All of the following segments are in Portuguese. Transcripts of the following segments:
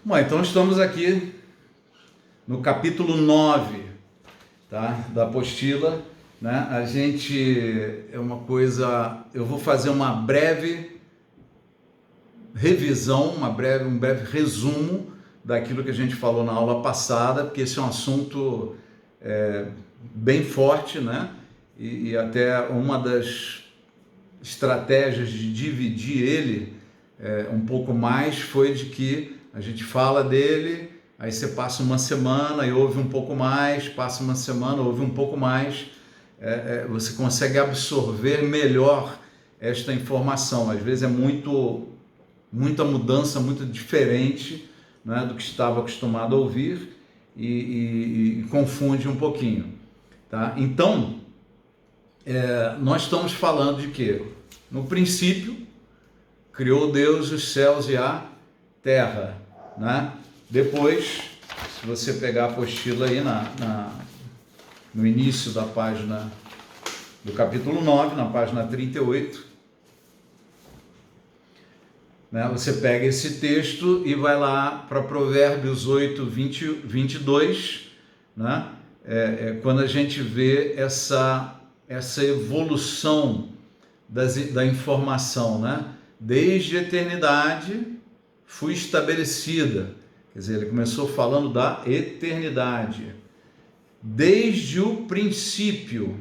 Bom, então estamos aqui no capítulo 9, tá, da apostila, né? A gente eu vou fazer uma breve revisão, um breve resumo daquilo que a gente falou na aula passada, porque esse é um assunto bem forte, né? E até uma das estratégias de dividir ele um pouco mais foi de que a gente fala dele, aí você passa uma semana e ouve um pouco mais, passa uma semana, ouve um pouco mais, você consegue absorver melhor esta informação. Às vezes é muita mudança, muito diferente, né, do que estava acostumado a ouvir e confunde um pouquinho. Tá? Então, nós estamos falando de que, no princípio, criou Deus os céus e a terra, né? Depois, se você pegar a apostila aí no início da página do capítulo 9, na página 38, né? Você pega esse texto e vai lá para Provérbios 8, 22, né? Quando a gente vê essa evolução da informação, né? Desde a eternidade fui estabelecida. Quer dizer, ele começou falando da eternidade. Desde o princípio.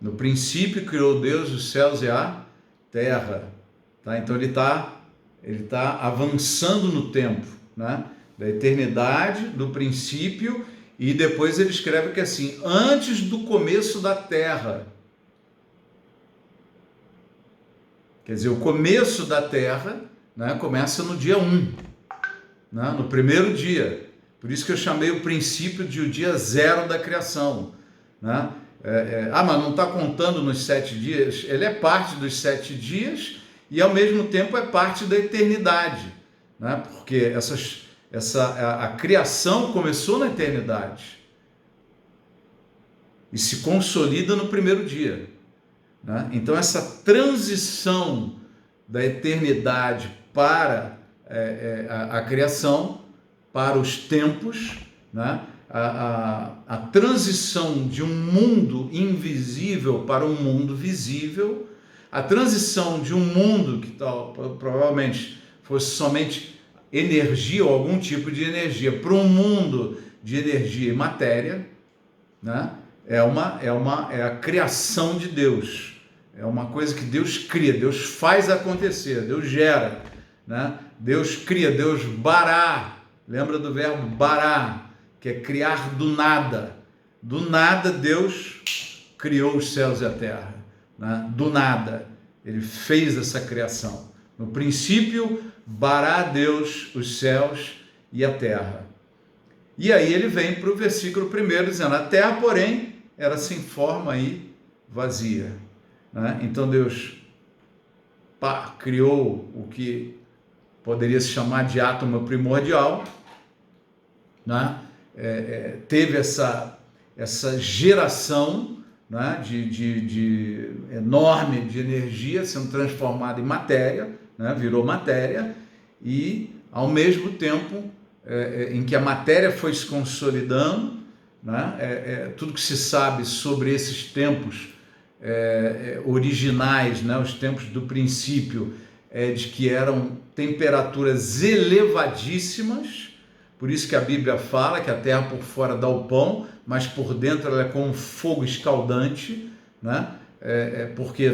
No princípio criou Deus os céus e a terra. Tá? Então ele tá avançando no tempo, né? Da eternidade, do princípio, e depois ele escreve que assim, antes do começo da terra. Quer dizer, o começo da terra, né, começa no dia 1, né, no primeiro dia. Por isso que eu chamei o princípio de o dia 0 da criação. Né? Mas não está contando nos 7 dias? Ele é parte dos 7 dias e ao mesmo tempo é parte da eternidade. Né? Porque a criação começou na eternidade e se consolida no primeiro dia. Né? Então essa transição da eternidade para a criação, para os tempos, né? a transição de um mundo invisível para um mundo visível, a transição de um mundo que provavelmente fosse somente energia ou algum tipo de energia para um mundo de energia e matéria, né? É a criação de Deus. É uma coisa que Deus cria, Deus faz acontecer, Deus gera, né? Deus cria, Deus bará. Lembra do verbo bará, que é criar do nada. Do nada Deus criou os céus e a terra, né? Do nada. Ele fez essa criação. No princípio, bará Deus os céus e a terra. E aí ele vem para o versículo 1 dizendo, a terra, porém, era sem forma e vazia. Né? Então Deus criou o que poderia se chamar de átomo primordial, né? Teve essa geração, né? de enorme de energia sendo transformada em matéria, né? Virou matéria, e ao mesmo tempo em que a matéria foi se consolidando, né? Tudo que se sabe sobre esses tempos originais, né? Os tempos do princípio, de que eram temperaturas elevadíssimas, por isso que a Bíblia fala que a terra por fora dá o pão, mas por dentro ela é como um fogo escaldante, né? Porque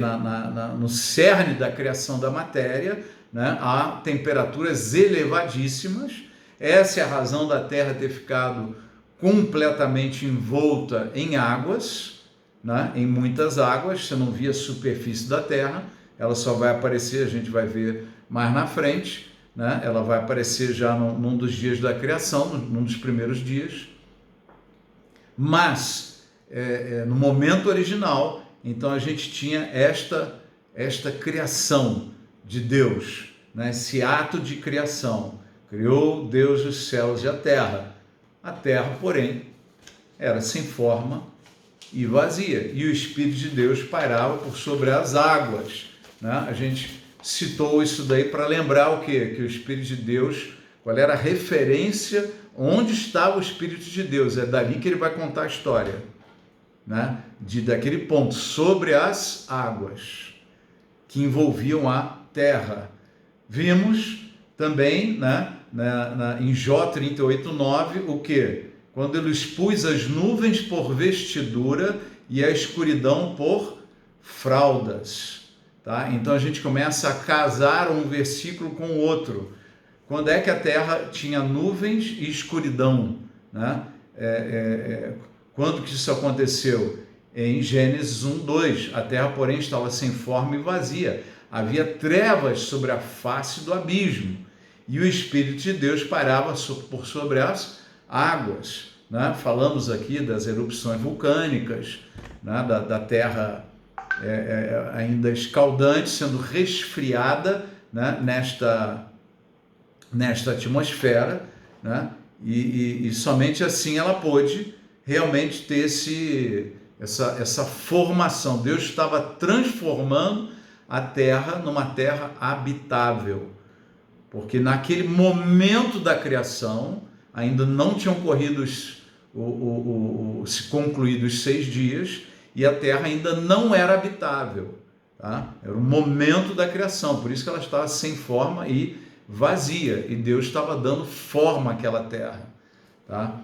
no cerne da criação da matéria, né, há temperaturas elevadíssimas. Essa é a razão da terra ter ficado completamente envolta em águas, né, em muitas águas. Você não via a superfície da terra, ela só vai aparecer, a gente vai ver mais na frente, né? Ela vai aparecer já num dos dias da criação, num dos primeiros dias. Mas, no momento original, então a gente tinha esta criação de Deus, né? Esse ato de criação. Criou Deus os céus e a terra. A terra, porém, era sem forma e vazia, e o Espírito de Deus pairava por sobre as águas. Né? A gente citou isso daí para lembrar o quê? Que o Espírito de Deus qual era a referência, onde estava o Espírito de Deus. É dali que ele vai contar a história, né? Daquele ponto, sobre as águas que envolviam a terra. Vimos também, né, em Jó 38:9, o que? Quando ele expôs as nuvens por vestidura e a escuridão por fraldas. Tá? Então a gente começa a casar um versículo com o outro. Quando é que a terra tinha nuvens e escuridão? Né? Quando que isso aconteceu? Em Gênesis 1:2. A terra, porém, estava sem forma e vazia. Havia trevas sobre a face do abismo, e o Espírito de Deus pairava por sobre as águas. Né? Falamos aqui das erupções vulcânicas, né? da terra ainda escaldante, sendo resfriada, né? nesta atmosfera, né? E somente assim ela pôde realmente ter essa formação. Deus estava transformando a terra numa terra habitável, porque naquele momento da criação ainda não tinham se concluído os 6 dias e a terra ainda não era habitável, tá? Era o momento da criação, por isso que ela estava sem forma e vazia, e Deus estava dando forma àquela terra, tá?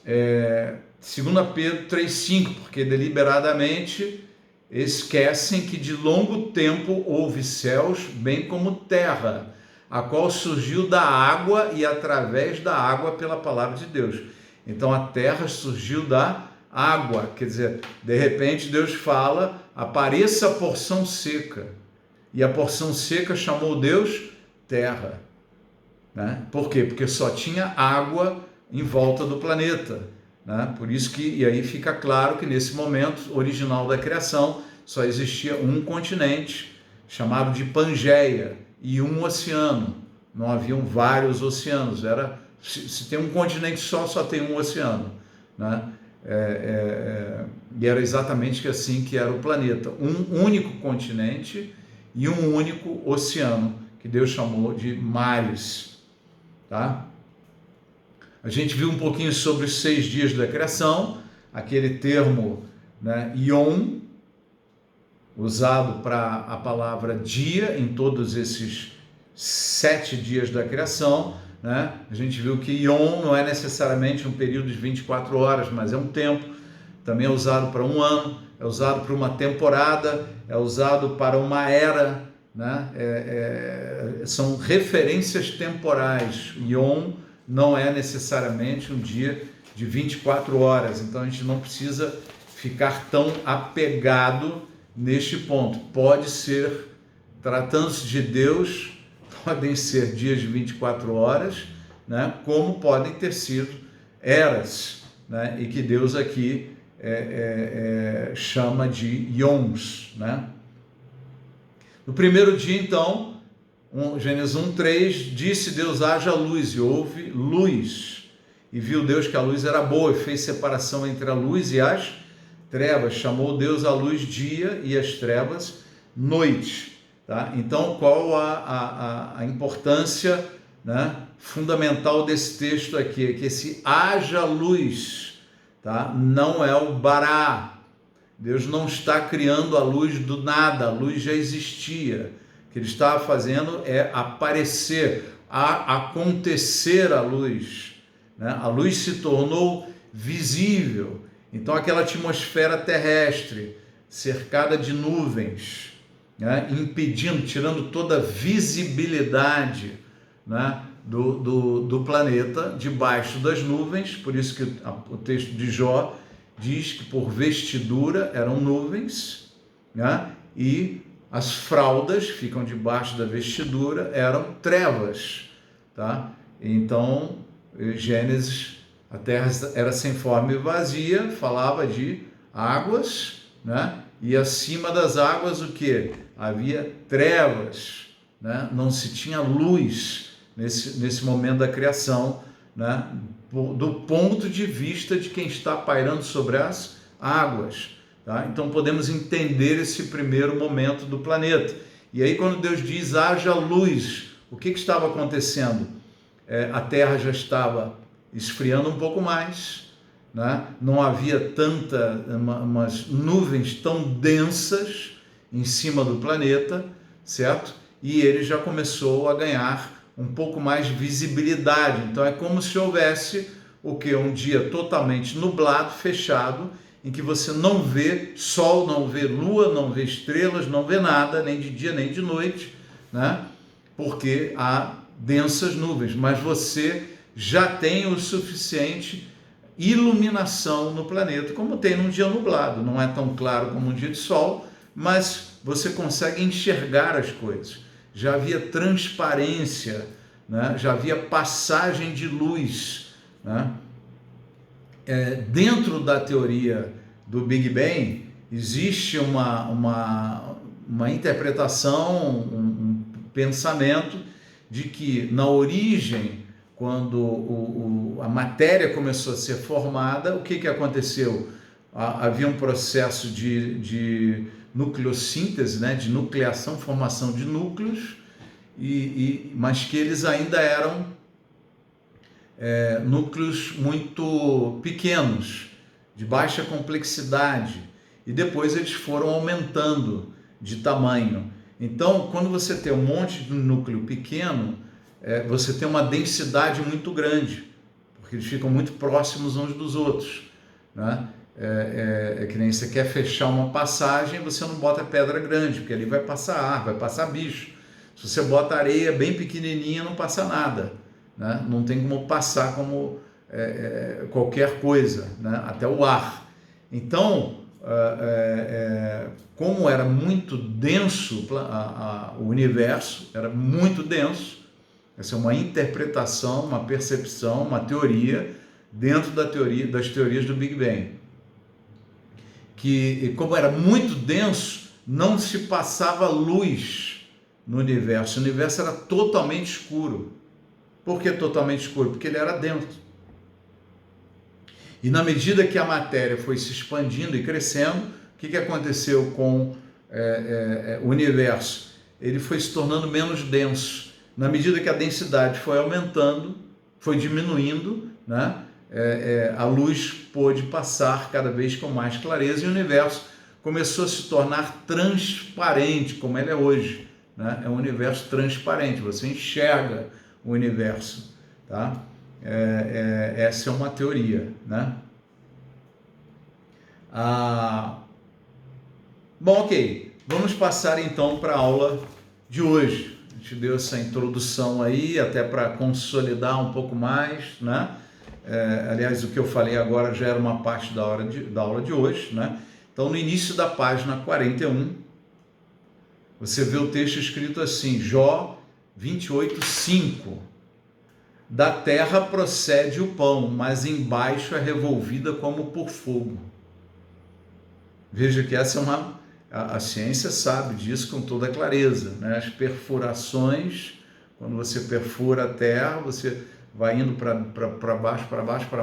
2 Pedro 3,5, porque deliberadamente esquecem que de longo tempo houve céus, bem como terra, a qual surgiu da água e através da água pela palavra de Deus. Então a terra surgiu da água, quer dizer, de repente Deus fala, apareça a porção seca, e a porção seca chamou Deus terra, né? Por quê? Porque só tinha água em volta do planeta, né? Por isso que, e aí fica claro que nesse momento original da criação só existia um continente chamado de Pangeia e um oceano, não haviam vários oceanos, se tem um continente só tem um oceano, né? E era exatamente assim que era o planeta, um único continente e um único oceano, que Deus chamou de mares, tá? A gente viu um pouquinho sobre os 6 dias da criação, aquele termo, né, Yom, usado para a palavra dia em todos esses 7 dias da criação, né? A gente viu que Yom não é necessariamente um período de 24 horas, mas é um tempo. Também é usado para um ano, é usado para uma temporada, é usado para uma era, né? São referências temporais. Yom não é necessariamente um dia de 24 horas, então a gente não precisa ficar tão apegado neste ponto. Pode ser, tratando-se de Deus, podem ser dias de 24 horas, né? Como podem ter sido eras, né? E que Deus aqui chama de Yoms, né? No primeiro dia, então, Gênesis 1:3, disse Deus, haja luz, e houve luz. E viu Deus que a luz era boa, e fez separação entre a luz e as trevas. Chamou Deus a luz dia e as trevas noite. Tá? Então, qual a importância, né, fundamental desse texto aqui? É que esse haja luz, tá? Não é o bará. Deus não está criando a luz do nada, a luz já existia. O que ele estava fazendo é aparecer, acontecer a luz, né? A luz se tornou visível. Então aquela atmosfera terrestre cercada de nuvens, né? Impedindo, tirando toda a visibilidade, né? do planeta debaixo das nuvens. Por isso que o texto de Jó diz que por vestidura eram nuvens, né? E as fraldas ficam debaixo da vestidura, eram trevas, tá? Então, Gênesis, a terra era sem forma e vazia, falava de águas, né? E acima das águas o que? Havia trevas, né? Não se tinha luz nesse momento da criação, né? Do ponto de vista de quem está pairando sobre as águas. Tá? Então podemos entender esse primeiro momento do planeta. E aí quando Deus diz haja luz, o que estava acontecendo? a Terra já estava esfriando um pouco mais, né? Não havia umas nuvens tão densas em cima do planeta, certo? E ele já começou a ganhar um pouco mais de visibilidade. Então é como se houvesse o que? Um dia totalmente nublado, fechado, em que você não vê sol, não vê lua, não vê estrelas, não vê nada, nem de dia nem de noite, né? Porque há densas nuvens, mas você já tem o suficiente iluminação no planeta, como tem num dia nublado. Não é tão claro como um dia de sol, mas você consegue enxergar as coisas. Já havia transparência, né? Já havia passagem de luz, né? Dentro da teoria do Big Bang, existe uma interpretação, um pensamento de que na origem, quando a matéria começou a ser formada, o que aconteceu? Havia um processo de nucleossíntese, né, de nucleação, formação de núcleos, mas que eles ainda eram núcleos muito pequenos, de baixa complexidade, e depois eles foram aumentando de tamanho. Então, quando você tem um monte de núcleo pequeno, você tem uma densidade muito grande, porque eles ficam muito próximos uns dos outros, né? É que nem você quer fechar uma passagem, você não bota pedra grande, porque ali vai passar ar, vai passar bicho. Se você bota areia bem pequenininha, não passa nada, né? Não tem como passar como qualquer coisa, né? Até o ar. Então, como era muito denso o universo, era muito denso, essa é uma interpretação, uma percepção, uma teoria dentro das teorias do Big Bang. Que, como era muito denso, não se passava luz no universo. O universo era totalmente escuro. Por que totalmente escuro? Porque ele era denso. E na medida que a matéria foi se expandindo e crescendo, o que aconteceu com o universo? Ele foi se tornando menos denso. Na medida que a densidade foi aumentando, foi diminuindo, né? A luz pôde passar cada vez com mais clareza e o universo começou a se tornar transparente, como ele é hoje, né? É um universo transparente, você enxerga o universo, tá? Essa é uma teoria, né? Bom, ok, vamos passar então para a aula de hoje. A gente deu essa introdução aí até para consolidar um pouco mais, né? Aliás, o que eu falei agora já era uma parte da aula de hoje, né? Então, no início da página 41, você vê o texto escrito assim, Jó 28:5. Da terra procede o pão, mas embaixo é revolvida como por fogo. Veja que essa é a ciência sabe disso com toda clareza, né? As perfurações, quando você perfura a terra, você vai indo para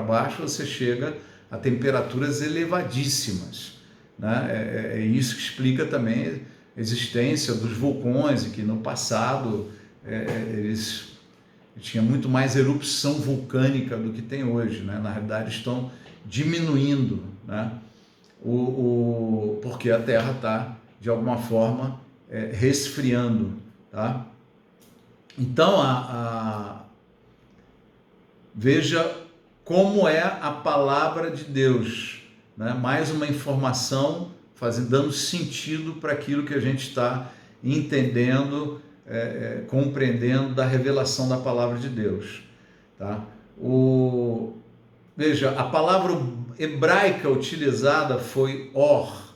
baixo, você chega a temperaturas elevadíssimas, né? É isso que explica também a existência dos vulcões, e que no passado eles tinha muito mais erupção vulcânica do que tem hoje, né? Na realidade estão diminuindo, né? Porque a Terra está, de alguma forma, resfriando, tá? Então, veja como é a palavra de Deus, né? Mais uma informação dando sentido para aquilo que a gente está entendendo, compreendendo da revelação da palavra de Deus, tá? Veja, a palavra hebraica utilizada foi or,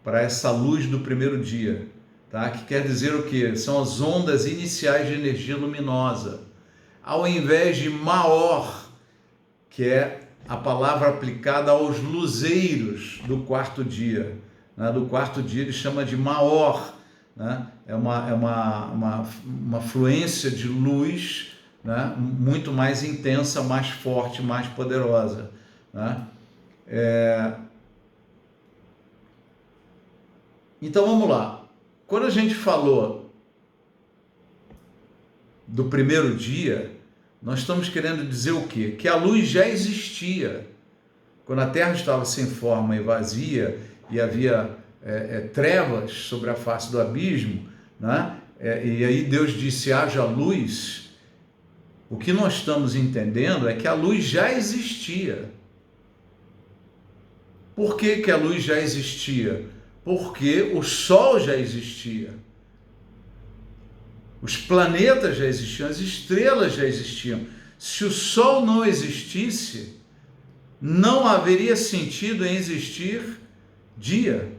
para essa luz do primeiro dia, tá? Que quer dizer o quê? São as ondas iniciais de energia luminosa, ao invés de maor, que é a palavra aplicada aos luzeiros do quarto dia, né? Do quarto dia ele chama de maor, né? É uma fluência de luz, né? Muito mais intensa, mais forte, mais poderosa, né? Então vamos lá. Quando a gente falou do primeiro dia, nós estamos querendo dizer o quê? Que a luz já existia. Quando a terra estava sem forma e vazia e havia trevas sobre a face do abismo, né? E aí Deus disse, haja luz. O que nós estamos entendendo é que a luz já existia. Por que que a luz já existia? Porque o Sol já existia. Os planetas já existiam, as estrelas já existiam. Se o Sol não existisse, não haveria sentido em existir dia.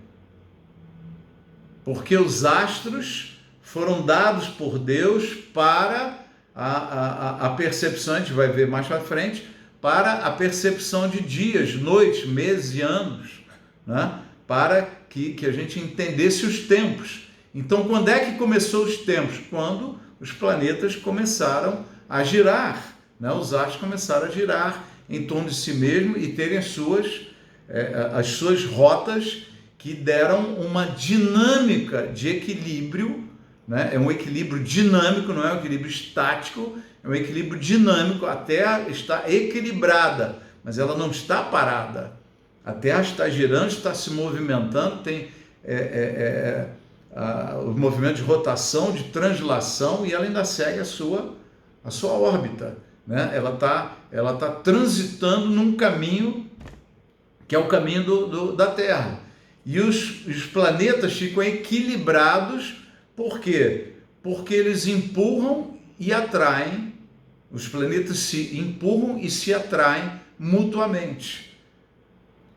Porque os astros foram dados por Deus para a percepção, a gente vai ver mais para frente, para a percepção de dias, noites, meses e anos, né? Para que a gente entendesse os tempos. Então, quando é que começou os tempos? Quando os planetas começaram a girar, né? Os astros começaram a girar em torno de si mesmo e terem as suas rotas que deram uma dinâmica de equilíbrio, né? É um equilíbrio dinâmico, não é um equilíbrio estático, é um equilíbrio dinâmico. A Terra está equilibrada, mas ela não está parada. A Terra está girando, está se movimentando, tem o movimento de rotação, de translação, e ela ainda segue a sua órbita, né? Ela tá transitando num caminho que é o caminho da Terra. E os planetas ficam equilibrados, por quê? Porque eles empurram e atraem, os planetas se empurram e se atraem mutuamente.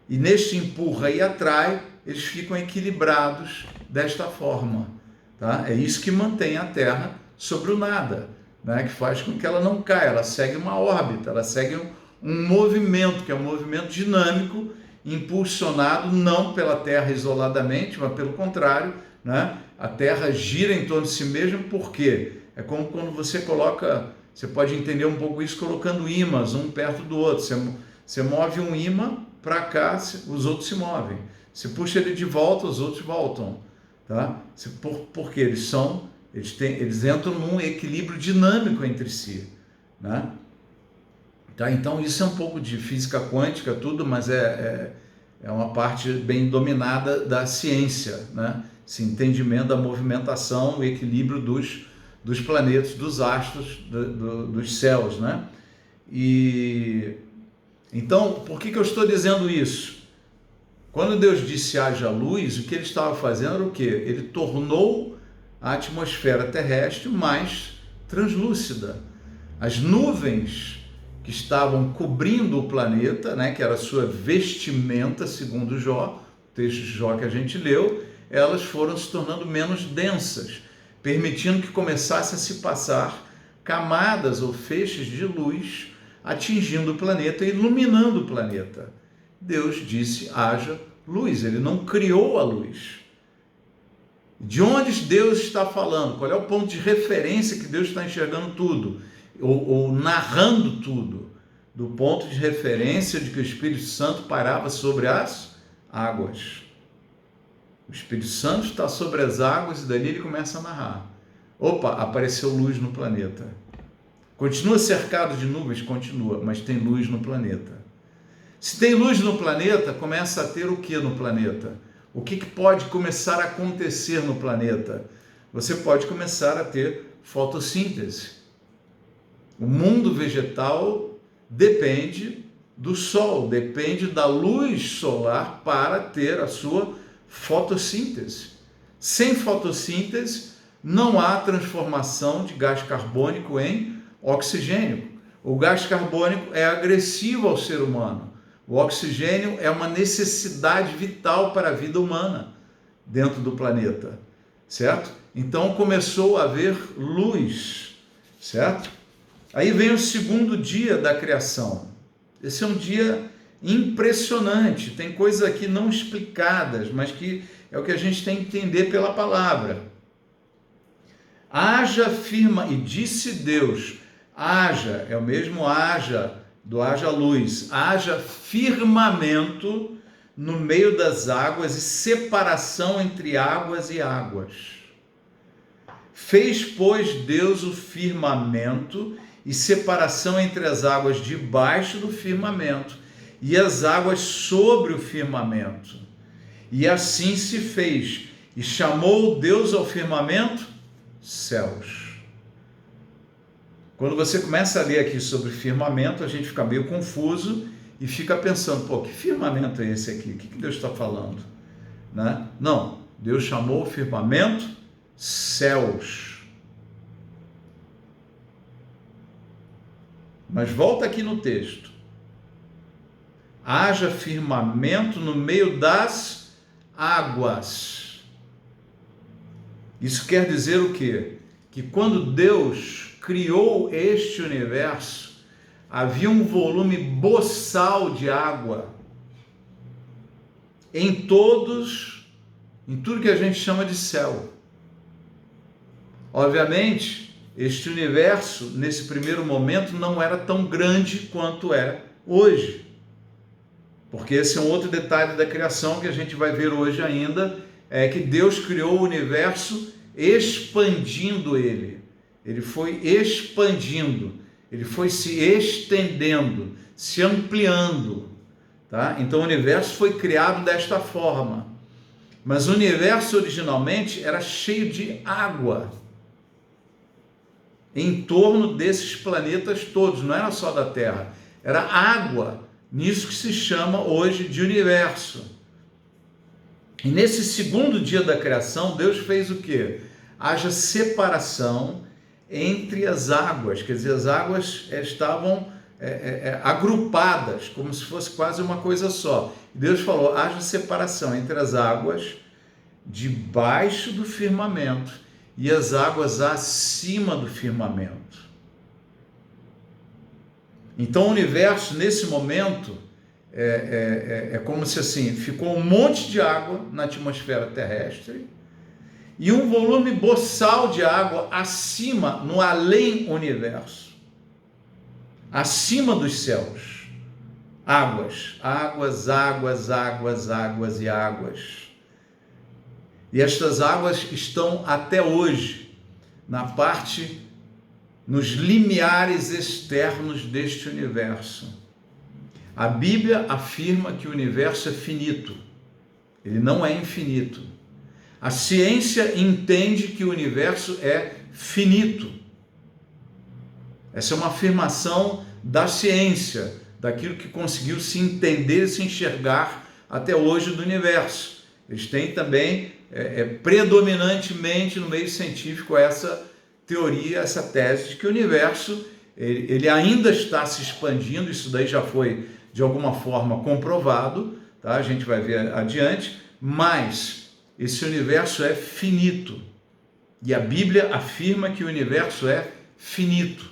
E neste empurra e atrai, eles ficam equilibrados desta forma, tá? É isso que mantém a Terra sobre o nada, né? Que faz com que ela não caia, ela segue uma órbita, ela segue um movimento, que é um movimento dinâmico, impulsionado não pela Terra isoladamente, mas pelo contrário, né? A Terra gira em torno de si mesma, por quê? É como quando você coloca, você pode entender um pouco isso colocando ímãs um perto do outro. Você move um ímã para cá, os outros se movem. Se puxa ele de volta, os outros voltam, tá? Porque eles entram num equilíbrio dinâmico entre si, né? Tá? Então isso é um pouco de física quântica, tudo, mas é uma parte bem dominada da ciência, né? Esse entendimento da movimentação, o equilíbrio dos planetas, dos astros, dos céus, né? E então, por que eu estou dizendo isso? Quando Deus disse haja luz, o que ele estava fazendo era o quê? Ele tornou a atmosfera terrestre mais translúcida. As nuvens que estavam cobrindo o planeta, né, que era a sua vestimenta, segundo Jó, o texto de Jó que a gente leu, elas foram se tornando menos densas, permitindo que começasse a se passar camadas ou feixes de luz atingindo o planeta, iluminando o planeta. Deus disse, haja luz, ele não criou a luz. De onde Deus está falando? Qual é o ponto de referência que Deus está enxergando tudo? Ou narrando tudo? Do ponto de referência de que o Espírito Santo parava sobre as águas. O Espírito Santo está sobre as águas e dali ele começa a narrar. Opa, apareceu luz no planeta. Continua cercado de nuvens? Continua, mas tem luz no planeta. Se tem luz no planeta, começa a ter o que no planeta? O que pode começar a acontecer no planeta? Você pode começar a ter fotossíntese. O mundo vegetal depende do sol, depende da luz solar para ter a sua fotossíntese. Sem fotossíntese, não há transformação de gás carbônico em oxigênio. O gás carbônico é agressivo ao ser humano. O oxigênio é uma necessidade vital para a vida humana dentro do planeta, certo? Então começou a haver luz, certo? Aí vem o segundo dia da criação. Esse é um dia impressionante, tem coisas aqui não explicadas, mas que é o que a gente tem que entender pela palavra. Haja firma, e disse Deus, haja, é o mesmo haja, do haja luz, haja firmamento no meio das águas e separação entre águas e águas. Fez, pois, Deus o firmamento e separação entre as águas debaixo do firmamento e as águas sobre o firmamento. E assim se fez, e chamou Deus ao firmamento céus. Quando você começa a ler aqui sobre firmamento, a gente fica meio confuso e fica pensando, pô, que firmamento é esse aqui? O que Deus está falando? Né? Não, Deus chamou o firmamento céus. Mas volta aqui no texto. Haja firmamento no meio das águas. Isso quer dizer o quê? Que quando Deus criou este universo, havia um volume boçal de água em tudo que a gente chama de céu. Obviamente, este universo, nesse primeiro momento, não era tão grande quanto é hoje. Porque esse é um outro detalhe da criação que a gente vai ver hoje ainda, é que Deus criou o universo expandindo ele. Ele foi expandindo, ele foi se estendendo, se ampliando. Tá? Então o universo foi criado desta forma. Mas o universo originalmente era cheio de água em torno desses planetas todos, não era só da Terra, era água, nisso que se chama hoje de universo. E nesse segundo dia da criação, Deus fez o quê? Haja separação entre as águas, quer dizer, as águas estavam agrupadas, como se fosse quase uma coisa só. Deus falou, haja separação entre as águas debaixo do firmamento e as águas acima do firmamento. Então o universo, nesse momento, é como se assim, ficou um monte de água na atmosfera terrestre e um volume boçal de água acima, no além universo, acima dos céus. Águas, águas, águas, águas, águas e águas. E estas águas estão até hoje nos limiares externos deste universo. A Bíblia afirma que o universo é finito, ele não é infinito. A ciência entende que o universo é finito. Essa é uma afirmação da ciência, daquilo que conseguiu se entender e se enxergar até hoje do universo. Eles têm também, predominantemente no meio científico, essa teoria, essa tese de que o universo ele ainda está se expandindo. Isso daí já foi de alguma forma comprovado, tá? A gente vai ver adiante, mas esse universo é finito e a Bíblia afirma que o universo é finito.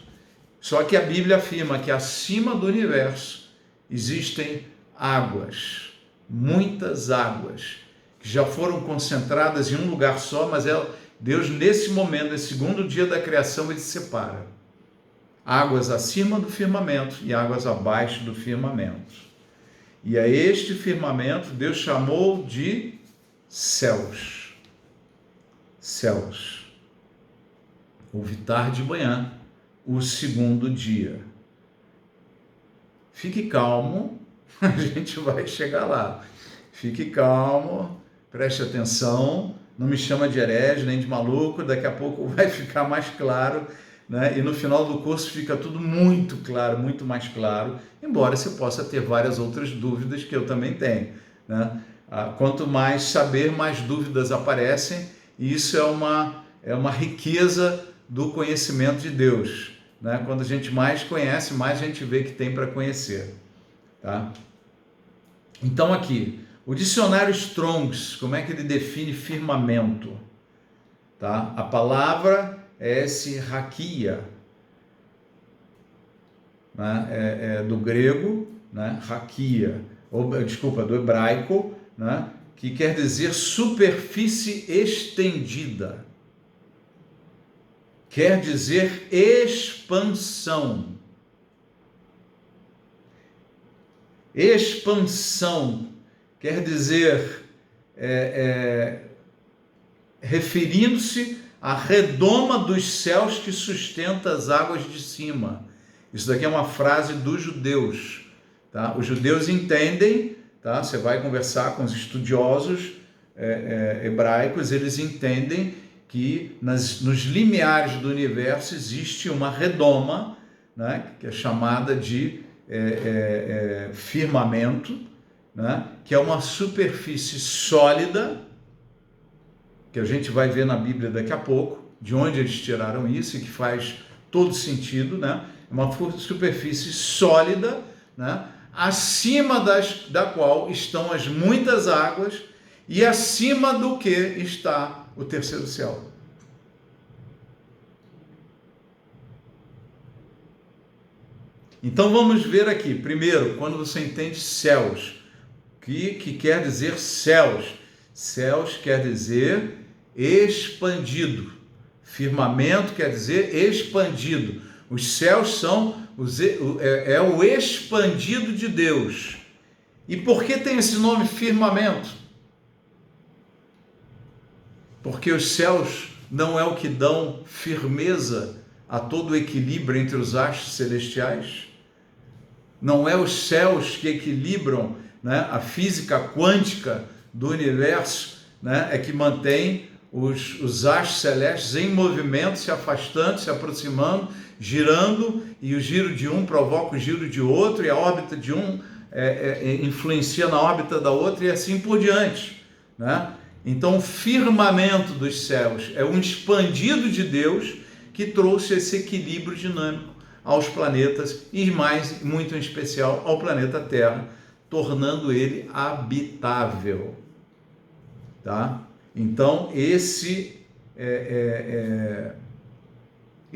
Só que a Bíblia afirma que acima do universo existem águas, muitas águas, que já foram concentradas em um lugar só, mas Deus, nesse momento, nesse segundo dia da criação, ele separa águas acima do firmamento e águas abaixo do firmamento. E a este firmamento Deus chamou de céus. Céus. Houve tarde de manhã, o segundo dia. Fique calmo, a gente vai chegar lá. Fique calmo, preste atenção, não me chama de herege nem de maluco, daqui a pouco vai ficar mais claro, né? E no final do curso fica tudo muito claro, muito mais claro, embora você possa ter várias outras dúvidas que eu também tenho, né? Quanto mais saber, mais dúvidas aparecem, e isso é uma riqueza do conhecimento de Deus, né? Quando a gente mais conhece, mais a gente vê que tem para conhecer, tá? Então aqui, o dicionário Strong's, como é que ele define firmamento? Tá? A palavra é esse raquia, né? Do grego, né? Raquia, do hebraico, né? Que quer dizer superfície estendida. Quer dizer expansão. Expansão quer dizer, referindo-se a redoma dos céus que sustenta as águas de cima. Isso daqui é uma frase dos judeus, tá? Os judeus entendem, tá? Você vai conversar com os estudiosos hebraicos, eles entendem que nos limiares do universo existe uma redoma, né? Que é chamada de firmamento, né? Que é uma superfície sólida, que a gente vai ver na Bíblia daqui a pouco, de onde eles tiraram isso e que faz todo sentido, né? Uma superfície sólida, né? Acima da qual estão as muitas águas e acima do que está o terceiro céu. Então vamos ver aqui, primeiro, quando você entende céus, que quer dizer céus? Céus quer dizer expandido. Firmamento quer dizer expandido. Os céus são o expandido de Deus. E por que tem esse nome firmamento? Porque os céus não é o que dão firmeza a todo o equilíbrio entre os astros celestiais? Não é os céus que equilibram, né, a física quântica do universo, né, é que mantém os astros celestes em movimento, se afastando, se aproximando, girando, e o giro de um provoca o giro de outro, e a órbita de um influencia na órbita da outra, e assim por diante, né? Então, o firmamento dos céus é um expandido de Deus que trouxe esse equilíbrio dinâmico aos planetas, e mais, muito em especial, ao planeta Terra, tornando ele habitável, tá? Então, esse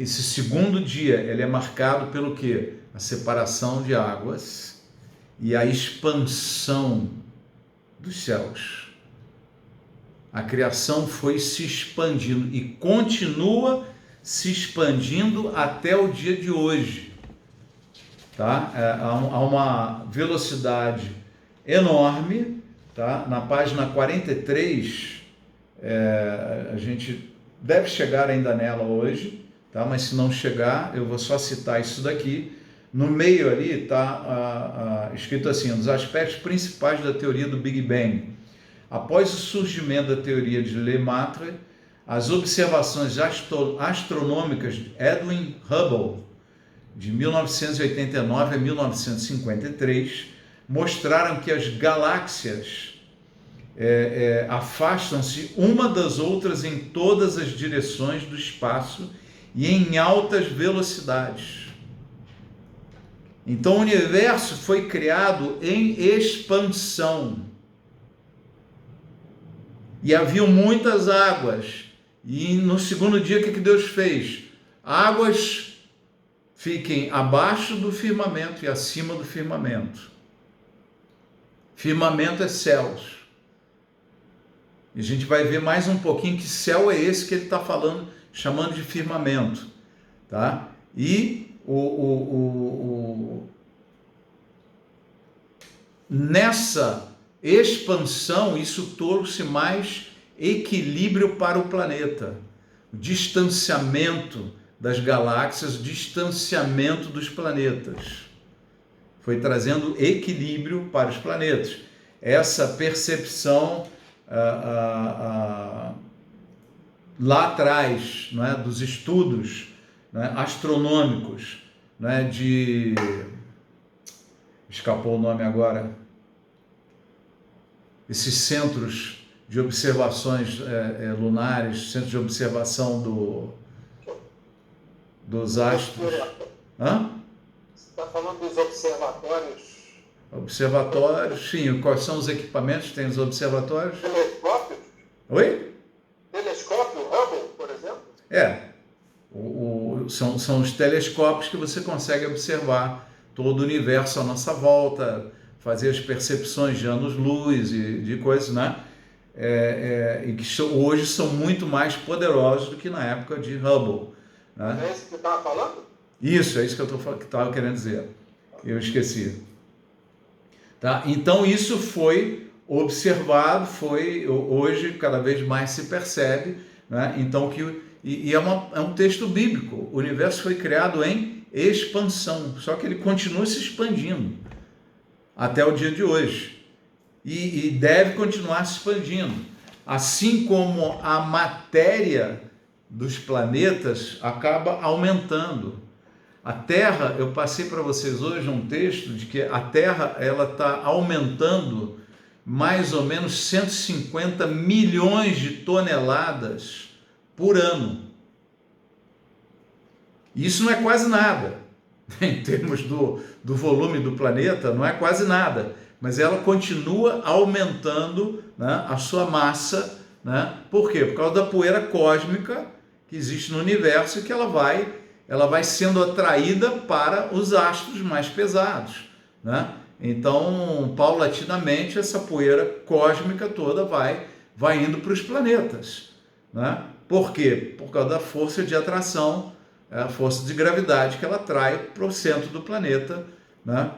segundo dia, ele é marcado pelo quê? A separação de águas e a expansão dos céus. A criação foi se expandindo e continua se expandindo até o dia de hoje, tá? Há uma velocidade enorme, tá? Na página 43, a gente deve chegar ainda nela hoje, tá? Mas se não chegar, eu vou só citar isso daqui. No meio ali está escrito assim: um dos aspectos principais da teoria do Big Bang. Após o surgimento da teoria de Lemaitre, as observações astronômicas de Edwin Hubble, de 1989 a 1953, mostraram que as galáxias afastam-se uma das outras em todas as direções do espaço e em altas velocidades. Então o universo foi criado em expansão. E haviam muitas águas. E no segundo dia, o que Deus fez? Águas fiquem abaixo do firmamento e acima do firmamento. Firmamento é céus. E a gente vai ver mais um pouquinho que céu é esse que ele está falando, chamando de firmamento, tá? E nessa expansão, isso trouxe mais equilíbrio para o planeta. O distanciamento das galáxias, o distanciamento dos planetas. Foi trazendo equilíbrio para os planetas. Essa percepção lá atrás, não é, dos estudos, né, astronômicos, né, escapou o nome agora, esses centros de observações lunares, centros de observação dos astros. Hã? Você está falando dos observatórios? Observatórios, sim. Quais são os equipamentos? Tem os observatórios? Telescópios? Oi? Telescópio Hubble, por exemplo? São os telescópios que você consegue observar todo o universo à nossa volta, fazer as percepções de anos-luz e de coisas, né? E que hoje são muito mais poderosos do que na época de Hubble, né? É isso que você estava falando? Isso, é isso que eu estava querendo dizer. Eu esqueci. Tá? Então isso foi observado, hoje cada vez mais se percebe, né? Então E é um texto bíblico. O universo foi criado em expansão, só que ele continua se expandindo até o dia de hoje. E deve continuar se expandindo. Assim como a matéria dos planetas acaba aumentando. A Terra, eu passei para vocês hoje um texto de que a Terra está aumentando mais ou menos 150 milhões de toneladas por ano. Isso não é quase nada, em termos do volume do planeta, não é quase nada, mas ela continua aumentando, né, a sua massa, né? Por quê? Por causa da poeira cósmica que existe no universo e que ela vai sendo atraída para os astros mais pesados, né? Então, paulatinamente, essa poeira cósmica toda vai indo para os planetas, né? Por quê? Por causa da força de atração, a força de gravidade que ela atrai para o centro do planeta, né?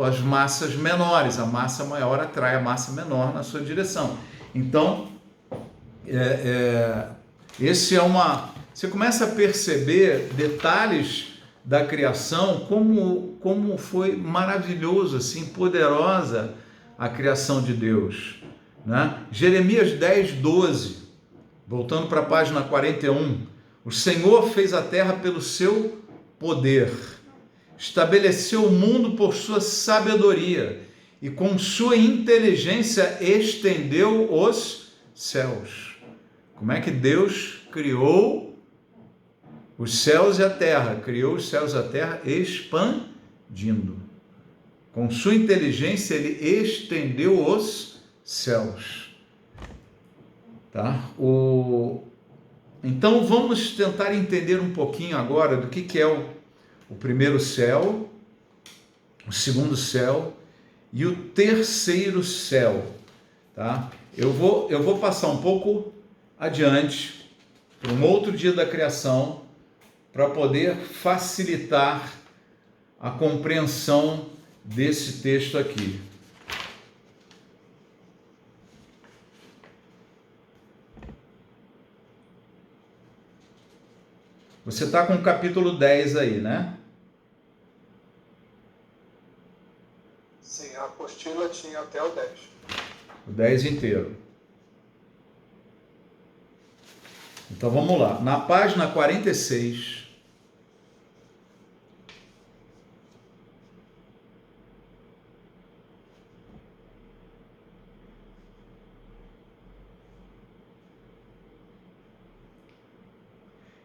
As massas menores, a massa maior atrai a massa menor na sua direção. Então, você começa a perceber detalhes da criação, como foi maravilhoso, assim, poderosa a criação de Deus, né? Jeremias 10, 12, voltando para a página 41, o Senhor fez a terra pelo seu poder, estabeleceu o mundo por sua sabedoria e com sua inteligência estendeu os céus. Como é que Deus criou os céus e a terra? Criou os céus e a terra expandindo. Com sua inteligência ele estendeu os céus. Tá? Então vamos tentar entender um pouquinho agora do que é o primeiro céu, o segundo céu e o terceiro céu. Tá? Eu vou passar um pouco adiante para um outro dia da criação, para poder facilitar a compreensão desse texto aqui. Você está com o capítulo 10 aí, né? Sim, a apostila tinha até o 10. O 10 inteiro. Então vamos lá. Na página 46...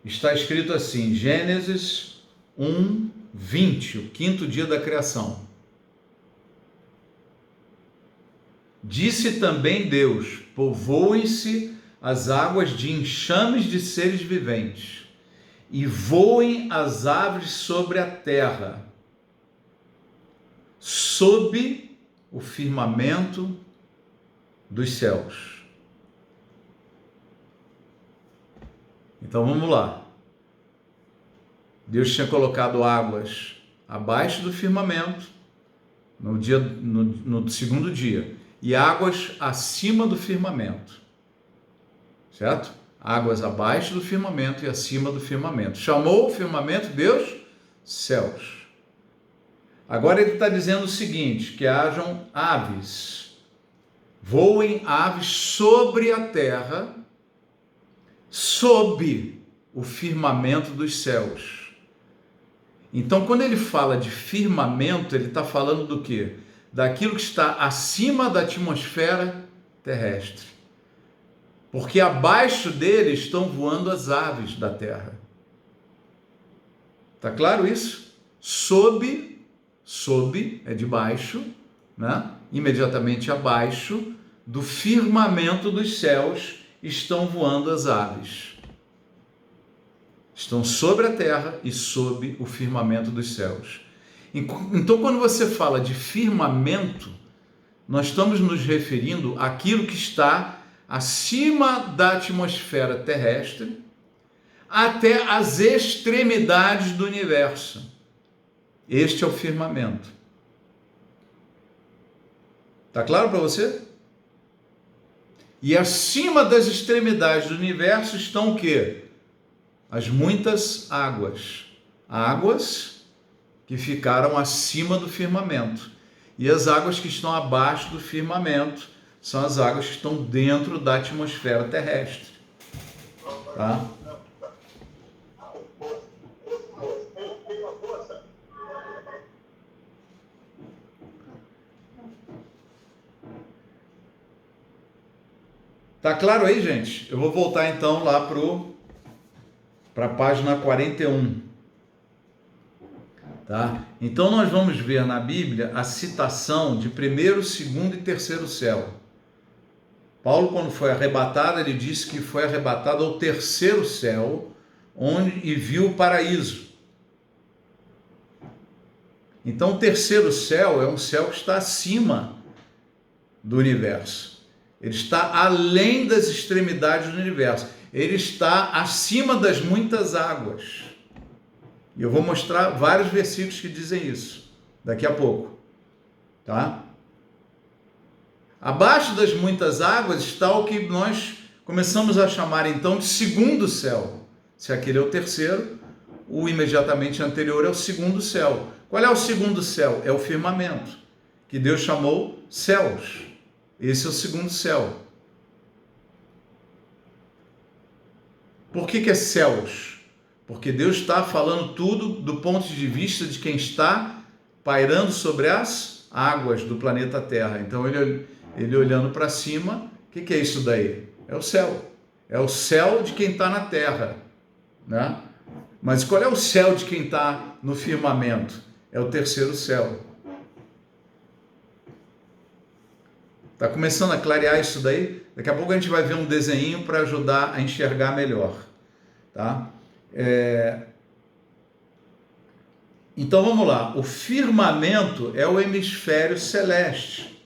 está escrito assim, Gênesis 1, 20, o quinto dia da criação. Disse também Deus, povoem-se as águas de enxames de seres viventes, e voem as aves sobre a terra, sob o firmamento dos céus. Então vamos lá. Deus tinha colocado águas abaixo do firmamento no segundo dia e águas acima do firmamento, certo? Águas abaixo do firmamento e acima do firmamento. Chamou o firmamento Deus céus. Agora ele está dizendo o seguinte, que hajam aves, voem aves sobre a terra, sob o firmamento dos céus. Então, quando ele fala de firmamento, ele está falando do quê? Daquilo que está acima da atmosfera terrestre. Porque abaixo dele estão voando as aves da terra. Está claro isso? Sob é de baixo, né? Imediatamente abaixo do firmamento dos céus estão voando as aves. Estão sobre a terra e sob o firmamento dos céus. Então, quando você fala de firmamento, nós estamos nos referindo àquilo que está acima da atmosfera terrestre até as extremidades do universo. Este é o firmamento. Está claro para você? E acima das extremidades do universo estão o quê? as muitas águas. Águas que ficaram acima do firmamento. E as águas que estão abaixo do firmamento são as águas que estão dentro da atmosfera terrestre. Tá? Tá claro aí, gente? Eu vou voltar então lá para a página 41. Tá? Então nós vamos ver na Bíblia a citação de primeiro, segundo e terceiro céu. Paulo, quando foi arrebatado, ele disse que foi arrebatado ao terceiro céu, e viu o paraíso. Então o terceiro céu é um céu que está acima do universo. Ele está além das extremidades do universo. Ele está acima das muitas águas. E eu vou mostrar vários versículos que dizem isso daqui a pouco. Tá? Abaixo das muitas águas está o que nós começamos a chamar então de segundo céu. Se aquele é o terceiro, o imediatamente anterior é o segundo céu. Qual é o segundo céu? É o firmamento, que Deus chamou céus. Esse é o segundo céu. Por que é céus? Porque Deus está falando tudo do ponto de vista de quem está pairando sobre as águas do planeta Terra. Então ele olhando para cima, o que é isso daí? É o céu. É o céu de quem está na Terra, né? Mas qual é o céu de quem está no firmamento? É o terceiro céu. Está começando a clarear isso daí? Daqui a pouco a gente vai ver um desenho para ajudar a enxergar melhor. Tá? Então vamos lá. O firmamento é o hemisfério celeste.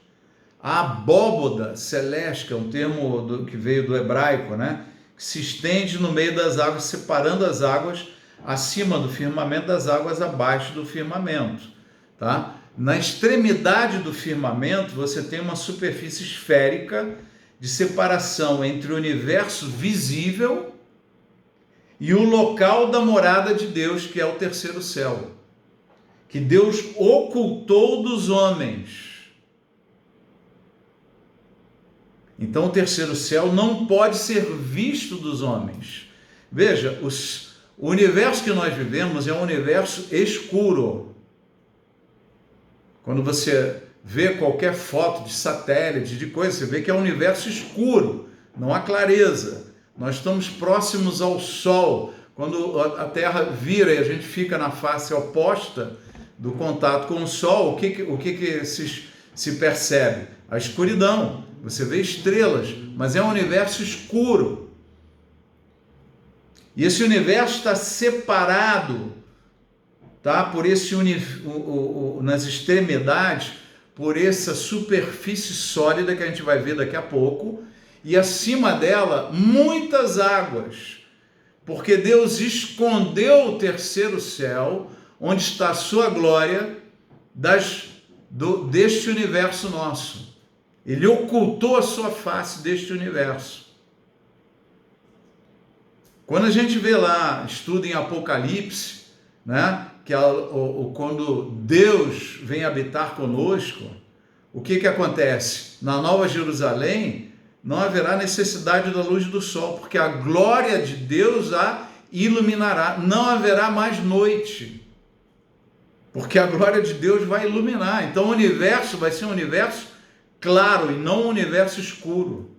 A abóboda celeste, que é um termo que veio do hebraico, né? Que se estende no meio das águas, separando as águas acima do firmamento das águas abaixo do firmamento. Tá? Na extremidade do firmamento, você tem uma superfície esférica de separação entre o universo visível e o local da morada de Deus, que é o terceiro céu, que Deus ocultou dos homens. Então, o terceiro céu não pode ser visto dos homens. Veja, o universo que nós vivemos é um universo escuro. Quando você vê qualquer foto de satélite, de coisa, você vê que é um universo escuro, não há clareza. Nós estamos próximos ao Sol. Quando a Terra vira e a gente fica na face oposta do contato com o Sol, o que se percebe? A escuridão. Você vê estrelas, mas é um universo escuro. E esse universo está separado, tá? Por nas extremidades, por essa superfície sólida que a gente vai ver daqui a pouco, e acima dela muitas águas, porque Deus escondeu o terceiro céu, onde está a sua glória, deste universo nosso. Ele ocultou a sua face deste universo. Quando a gente vê lá, estuda em Apocalipse, né, que quando Deus vem habitar conosco, o que acontece? Na Nova Jerusalém, não haverá necessidade da luz do sol, porque a glória de Deus a iluminará. Não haverá mais noite, porque a glória de Deus vai iluminar. Então o universo vai ser um universo claro e não um universo escuro.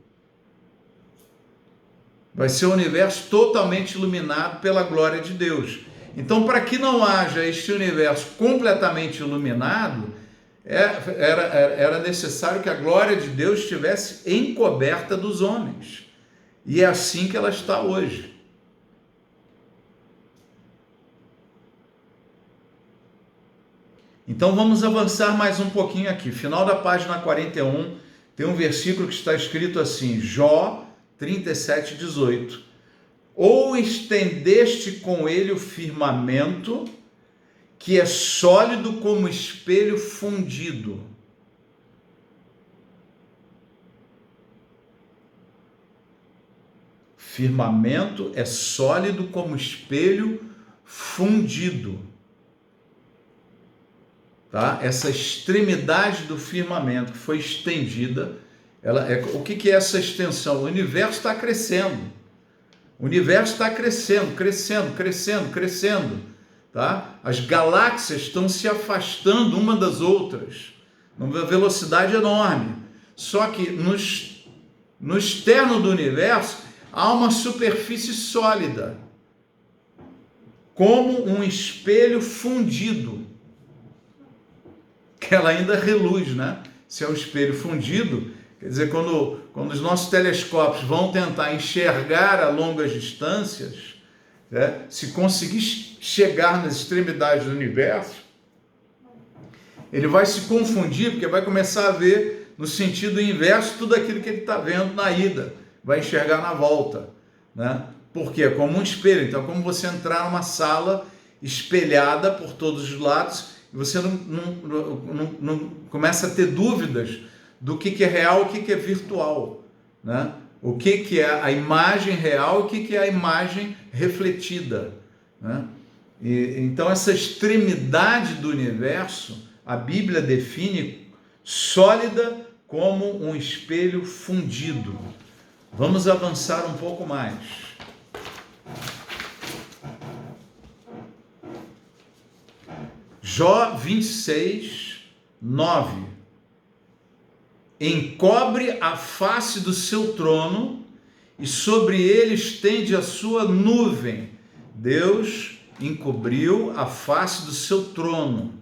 Vai ser um universo totalmente iluminado pela glória de Deus. Então, para que não haja este universo completamente iluminado, era necessário que a glória de Deus estivesse encoberta dos homens. E é assim que ela está hoje. Então vamos avançar mais um pouquinho aqui. Final da página 41, tem um versículo que está escrito assim, Jó 37:18. Ou estendeste com ele o firmamento, que é sólido como espelho fundido. Firmamento é sólido como espelho fundido. Tá? Essa extremidade do firmamento que foi estendida, o que é essa extensão? O universo está crescendo. O universo está crescendo, crescendo, crescendo, crescendo. Tá? As galáxias estão se afastando uma das outras, numa velocidade enorme. Só que no externo do universo há uma superfície sólida, como um espelho fundido, que ela ainda reluz, né? Se é um espelho fundido, quer dizer, quando os nossos telescópios vão tentar enxergar a longas distâncias, né? Se conseguir chegar nas extremidades do universo, ele vai se confundir, porque vai começar a ver no sentido inverso tudo aquilo que ele está vendo na ida, vai enxergar na volta, né? Porque é como um espelho. Então é como você entrar numa sala espelhada por todos os lados e você não começa a ter dúvidas do que é real, o que é virtual, né? O que é a imagem real, o que é a imagem refletida, né? Então essa extremidade do universo, a Bíblia define sólida como um espelho fundido. Vamos avançar um pouco mais. Jó 26, 9. Encobre a face do seu trono e sobre ele estende a sua nuvem. Deus encobriu a face do seu trono.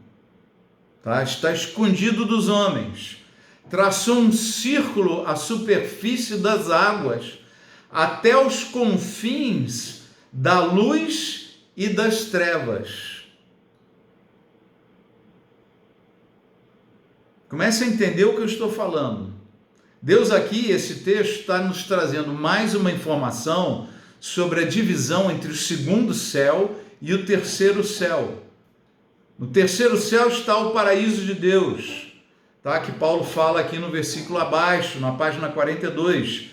Tá? Está escondido dos homens. Traçou um círculo à superfície das águas, até os confins da luz e das trevas. Comece a entender o que eu estou falando. Deus aqui, esse texto, está nos trazendo mais uma informação sobre a divisão entre o segundo céu e o terceiro céu. No terceiro céu está o paraíso de Deus, tá? Que Paulo fala aqui no versículo abaixo, na página 42,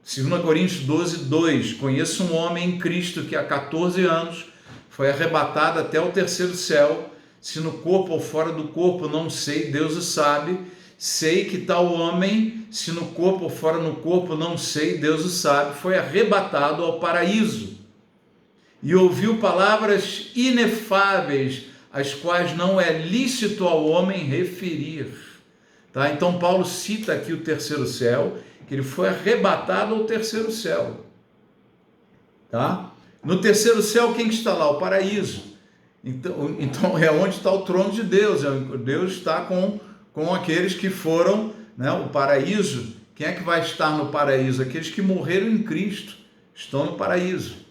2 Coríntios 12, 2. Conheço um homem em Cristo que há 14 anos foi arrebatado até o terceiro céu, se no corpo ou fora do corpo, não sei, Deus o sabe. Sei que tal homem, se no corpo ou fora no corpo, não sei, Deus o sabe, foi arrebatado ao paraíso e ouviu palavras inefáveis, as quais não é lícito ao homem referir. Tá? Então Paulo cita aqui o terceiro céu, que ele foi arrebatado ao terceiro céu. Tá? No terceiro céu, quem está lá? O paraíso. Então é onde está o trono de Deus. Deus está com aqueles que foram, né, o paraíso. Quem é que vai estar no paraíso? Aqueles que morreram em Cristo estão no paraíso.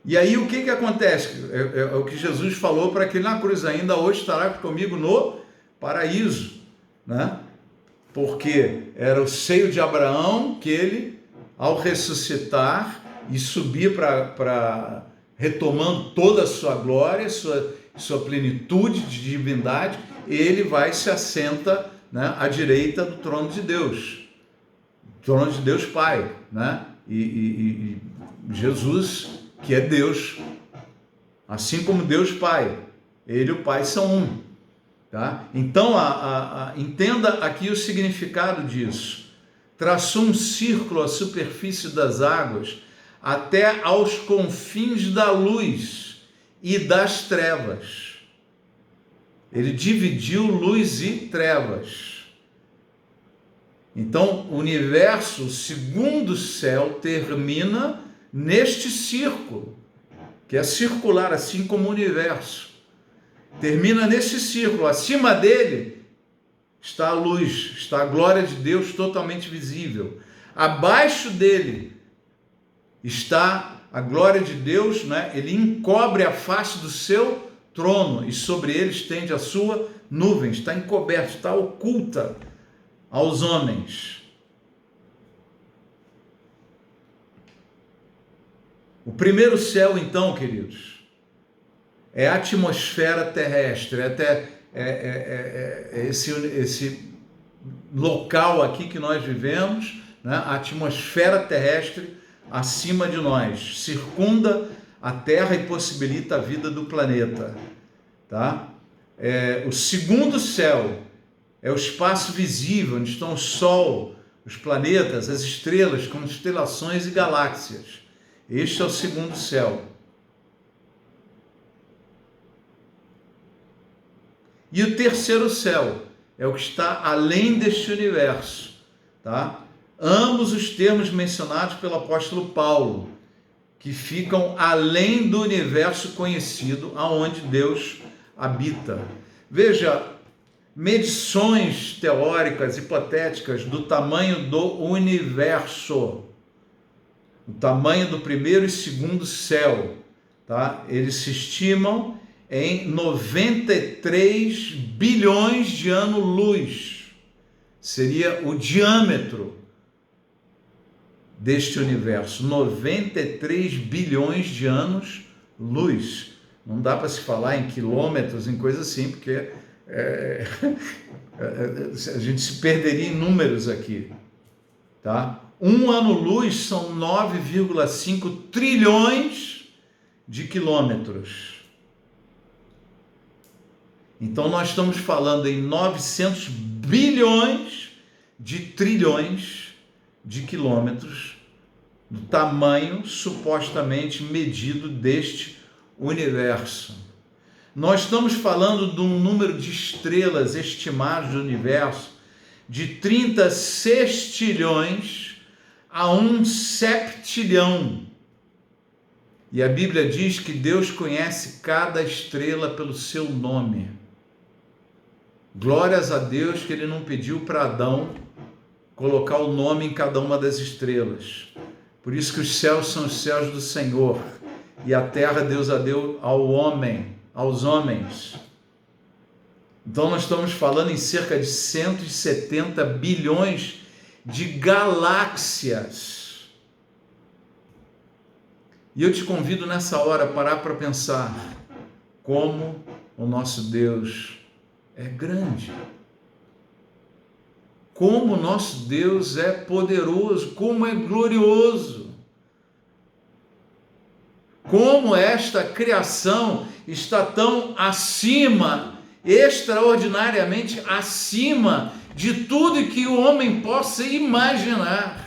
E aí o que acontece? É o que Jesus falou para aquele na cruz: ainda hoje estará comigo no paraíso, né? Porque era o seio de Abraão que ele, ao ressuscitar e subir retomando toda a sua glória, sua plenitude de divindade, ele vai se assenta, né, à direita do trono de Deus Pai, né? E Jesus, que é Deus, assim como Deus Pai, ele e o Pai são um, tá? Então, entenda aqui o significado disso. Traçou um círculo à superfície das águas, até aos confins da luz e das trevas. Ele dividiu luz e trevas. Então, o universo, segundo o céu, termina neste círculo, que é circular, assim como o universo. Termina nesse círculo. Acima dele está a luz, está a glória de Deus totalmente visível. Abaixo dele está a glória de Deus, né? Ele encobre a face do seu trono e sobre ele estende a sua nuvem. Está encoberto, está oculta aos homens. O primeiro céu, então, queridos, é a atmosfera terrestre, esse local aqui que nós vivemos, né? A atmosfera terrestre acima de nós circunda a Terra e possibilita a vida do planeta, tá? O segundo céu é o espaço visível, onde estão o Sol, os planetas, as estrelas, constelações e galáxias. Este é o segundo céu. E o terceiro céu é o que está além deste universo, tá? Ambos os termos mencionados pelo apóstolo Paulo, que ficam além do universo conhecido, aonde Deus habita. Veja, medições teóricas, hipotéticas do tamanho do universo, o tamanho do primeiro e segundo céu, tá? Eles se estimam em 93 bilhões de anos-luz. Seria o diâmetro deste universo, 93 bilhões de anos-luz. Não dá para se falar em quilômetros, em coisa assim, porque a gente se perderia em números aqui, tá? Um ano-luz são 9,5 trilhões de quilômetros. Então nós estamos falando em 900 bilhões de trilhões de quilômetros, do tamanho supostamente medido deste universo. Nós estamos falando de um número de estrelas estimados do universo de 30 sextilhões a 1 septilhão. E a Bíblia diz que Deus conhece cada estrela pelo seu nome. Glórias a Deus que Ele não pediu para Adão colocar o nome em cada uma das estrelas. Por isso que os céus são os céus do Senhor e a terra Deus a deu ao homem, aos homens. Então nós estamos falando em cerca de 170 bilhões de galáxias. E eu te convido nessa hora a parar para pensar como o nosso Deus é grande. Como o nosso Deus é poderoso, como é glorioso. Como esta criação está tão acima, extraordinariamente acima de tudo que o homem possa imaginar.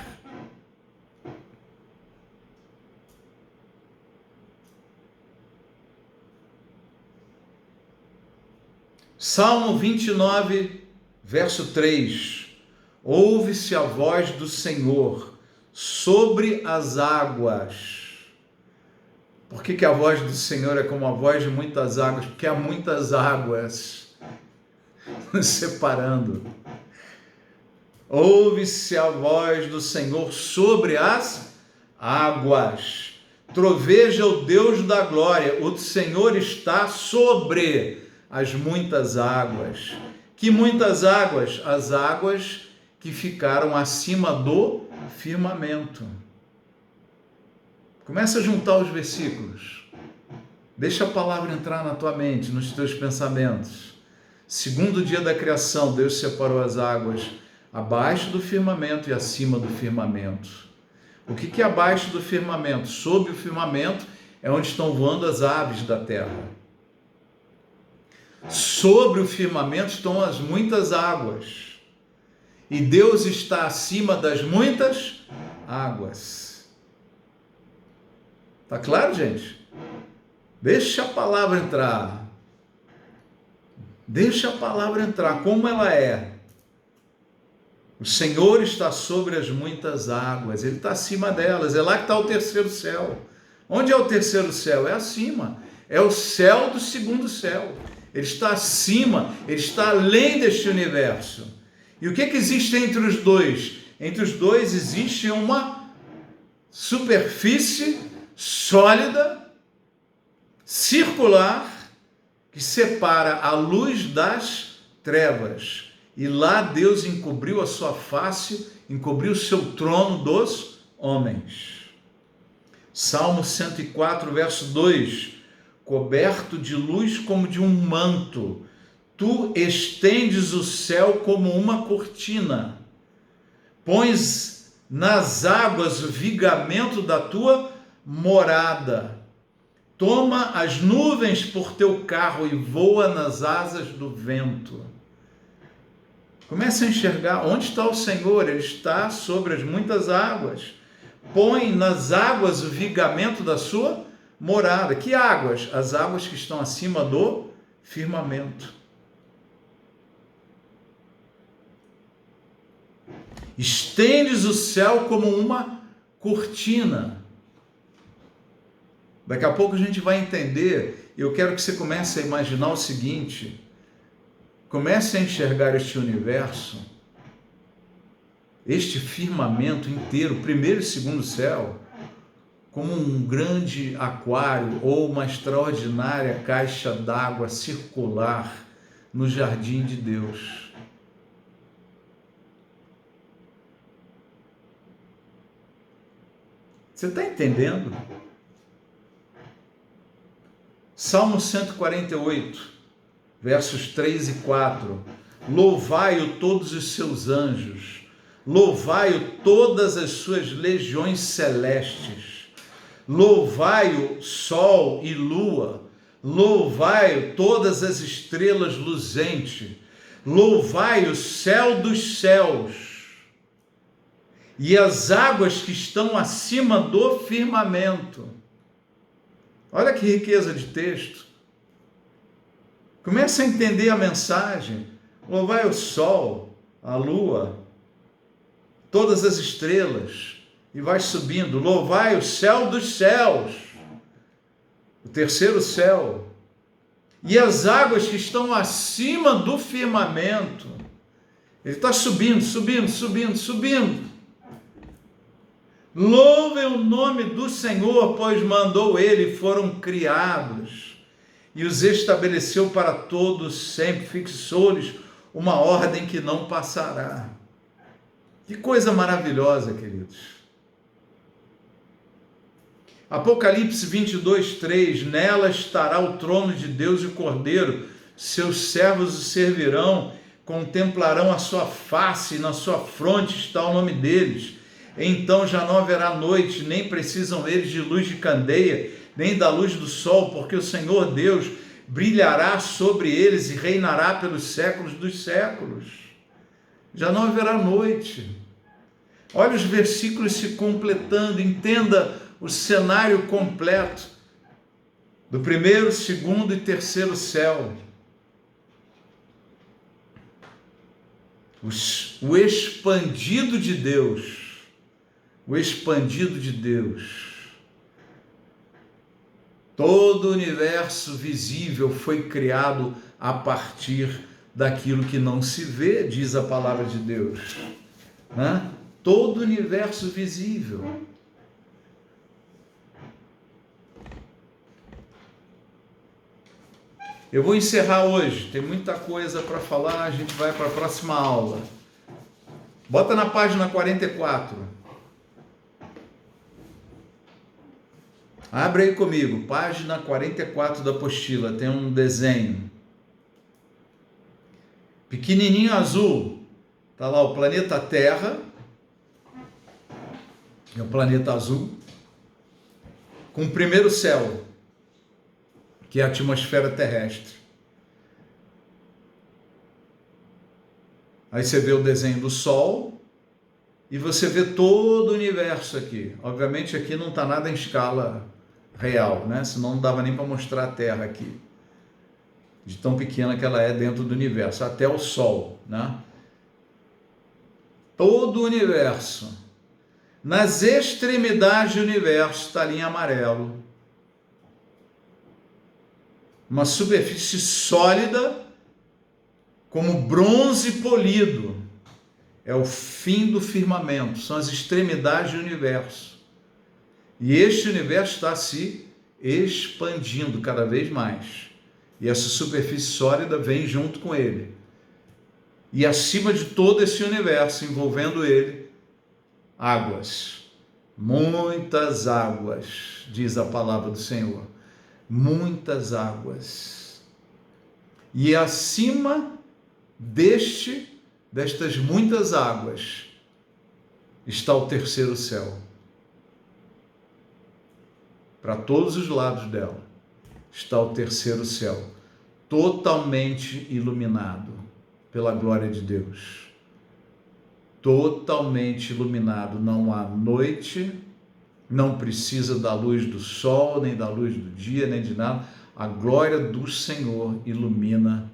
Salmo 29, verso 3. Ouve-se a voz do Senhor sobre as águas. Por que a voz do Senhor é como a voz de muitas águas? Porque há muitas águas nos separando. Ouve-se a voz do Senhor sobre as águas. Troveja o Deus da glória. O Senhor está sobre as muitas águas. Que muitas águas? As águas que ficaram acima do firmamento. Começa a juntar os versículos. Deixa a palavra entrar na tua mente, nos teus pensamentos. Segundo dia da criação, Deus separou as águas abaixo do firmamento e acima do firmamento. O que é abaixo do firmamento? Sob o firmamento é onde estão voando as aves da terra. Sobre o firmamento estão as muitas águas. E Deus está acima das muitas águas. Tá claro, gente? Deixa a palavra entrar. Deixa a palavra entrar, como ela é. O Senhor está sobre as muitas águas, Ele está acima delas, é lá que está o terceiro céu. Onde é o terceiro céu? É acima, é o céu do segundo céu. Ele está acima, Ele está além deste universo. E o que existe entre os dois? Entre os dois existe uma superfície sólida, circular, que separa a luz das trevas. E lá Deus encobriu a sua face, encobriu o seu trono dos homens. Salmo 104, verso 2. Coberto de luz como de um manto, Tu estendes o céu como uma cortina, pões nas águas o vigamento da tua morada. Toma as nuvens por teu carro e voa nas asas do vento. Comece a enxergar onde está o Senhor. Ele está sobre as muitas águas. Põe nas águas o vigamento da sua morada. Que águas? As águas que estão acima do firmamento. Estendes o céu como uma cortina. Daqui a pouco a gente vai entender. Eu quero que você comece a imaginar o seguinte. Comece a enxergar este universo, este firmamento inteiro, primeiro e segundo céu, como um grande aquário ou uma extraordinária caixa d'água circular no jardim de Deus. Você está entendendo? Salmo 148. Versos 3 e 4, louvai-o todos os seus anjos, louvai-o todas as suas legiões celestes, louvai-o sol e lua, louvai-o todas as estrelas luzentes, louvai o céu dos céus e as águas que estão acima do firmamento. Olha que riqueza de texto. Comece a entender a mensagem. Louvai o sol, a lua, todas as estrelas, e vai subindo. Louvai o céu dos céus, o terceiro céu, e as águas que estão acima do firmamento. Ele está subindo, subindo, subindo, subindo. Louvem o nome do Senhor, pois mandou ele, foram criados. E os estabeleceu para todos sempre, fixou-lhes uma ordem que não passará. Que coisa maravilhosa, queridos. Apocalipse 22, 3, nela estará o trono de Deus e o Cordeiro, seus servos o servirão, contemplarão a sua face, e na sua fronte está o nome deles. Então já não haverá noite, nem precisam eles de luz de candeia, nem da luz do sol, porque o Senhor Deus brilhará sobre eles e reinará pelos séculos dos séculos. Já não haverá noite. Olha os versículos se completando, entenda o cenário completo do primeiro, segundo e terceiro céu. O expandido de Deus, o expandido de Deus. Todo o universo visível foi criado a partir daquilo que não se vê, diz a palavra de Deus. Né? Todo o universo visível. Eu vou encerrar hoje, tem muita coisa para falar, a gente vai para a próxima aula. Bota na página 44. Abre aí comigo, página 44 da apostila, tem um desenho. Pequenininho azul, está lá o planeta Terra, é o planeta azul, com o primeiro céu, que é a atmosfera terrestre. Aí você vê o desenho do Sol e você vê todo o universo aqui. Obviamente aqui não está nada em escala real, né? Senão não dava nem para mostrar a Terra aqui, de tão pequena que ela é dentro do universo, até o Sol, né? Todo o universo, nas extremidades do universo está ali em amarelo, uma superfície sólida como bronze polido, é o fim do firmamento, são as extremidades do universo. E este universo está se expandindo cada vez mais. E essa superfície sólida vem junto com ele. E acima de todo esse universo, envolvendo ele, águas. Muitas águas, diz a palavra do Senhor. Muitas águas. E acima destas muitas águas está o terceiro céu. Para todos os lados dela está o terceiro céu, totalmente iluminado pela glória de Deus. Totalmente iluminado, não há noite, não precisa da luz do sol, nem da luz do dia, nem de nada. A glória do Senhor ilumina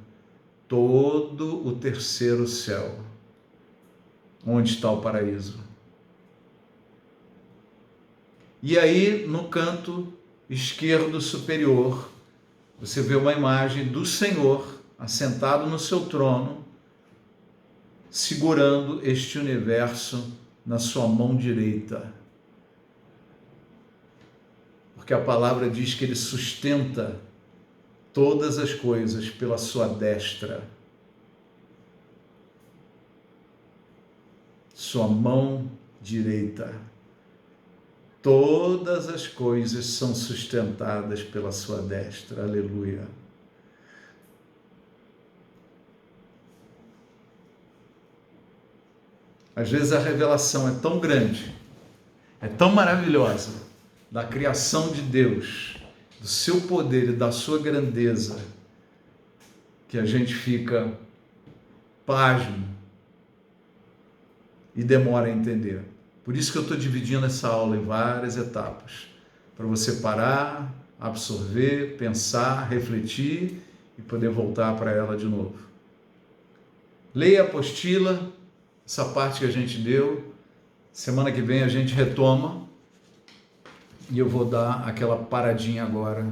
todo o terceiro céu. Onde está o paraíso? E aí, no canto esquerdo superior, você vê uma imagem do Senhor assentado no seu trono, segurando este universo na sua mão direita. Porque a palavra diz que ele sustenta todas as coisas pela sua destra. Sua mão direita. Todas as coisas são sustentadas pela sua destra. Aleluia. Às vezes a revelação é tão grande, é tão maravilhosa, da criação de Deus, do seu poder e da sua grandeza, que a gente fica pasmo e demora a entender. Por isso que eu estou dividindo essa aula em várias etapas, para você parar, absorver, pensar, refletir e poder voltar para ela de novo. Leia a apostila, essa parte que a gente deu. Semana que vem a gente retoma e eu vou dar aquela paradinha agora